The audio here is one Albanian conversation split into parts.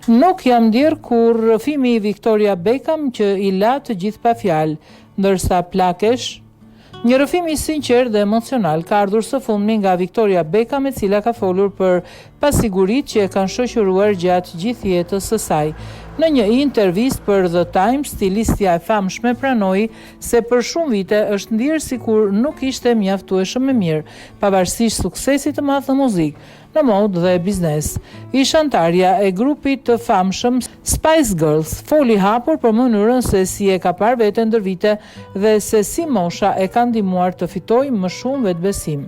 Nuk jam ndjerë kur fimi i Victoria Beckham që i la të gjithë pa fjalë, ndërsa Plakesh, një rrëfim i sinqert dhe emocional ka ardhur së fundmi nga Victoria Beckham, e cila ka folur për pasiguritë që e kanë shoqëruar gjatë gjithë jetës së saj. Në një intervistë për The Times, stilistja e famshme pranoi se për shumë vite është ndjerë sikur nuk ishte mjaftueshëm e mirë, pavarësisht suksesit të madh në muzikë, në modë dhe biznes. Ishantarja e grupit të famshëm Spice Girls foli hapur për mënyrën se si e ka parë veten ndër vite dhe se si mosha e ka ndihmuar të fitojë më shumë vetbesim.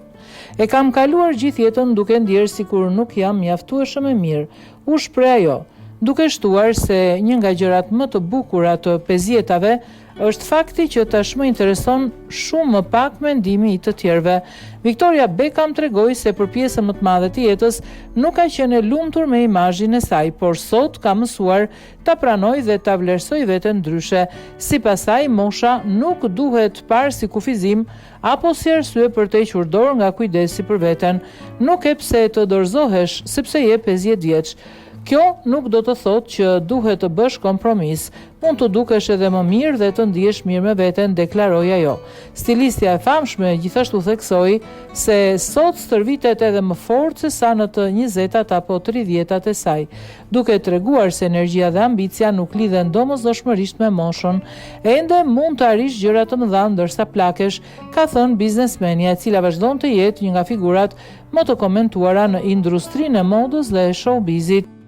E kam kaluar gjithë jetën duke ndjerë sikur nuk jam mjaftueshëm e mirë, u shpreh ajo, duke shtuar se një nga gjërat më të bukura të 50-tave është fakti që tashmë intereson shumë më pak mendimi i të tjerëve. Victoria Beckham tregoi se për pjesën më të madhe të jetës nuk ka qenë e lumtur me imazhin e saj, por sot ka mësuar ta pranojë dhe ta vlerësojë veten ndryshe. Sipas saj, mosha nuk duhet parë si kufizim apo si arsye për të hequr dorë nga kujdesi për veten. Nuk e pse të dorëzohesh sepse je 50 vjeç. Kjo nuk do të thotë që duhet të bësh kompromis. Mund të dukesh edhe më mirë dhe të ndihesh mirë me veten, deklaroi ajo. Stilistja e famshme gjithashtu theksoi se sot stërvitet edhe më fort se sa në të 20-tat apo 30-tat e saj, duke treguar se energjia dhe ambicia nuk lidhen domosdoshmërisht me moshën. Ende mund të arrish gjëra të mëdha, ndërsa Plakesh ka thënë biznesmenja, e cila vazhdon të jetë një nga figurat më të komentuara në industrinë e modës dhe showbizit.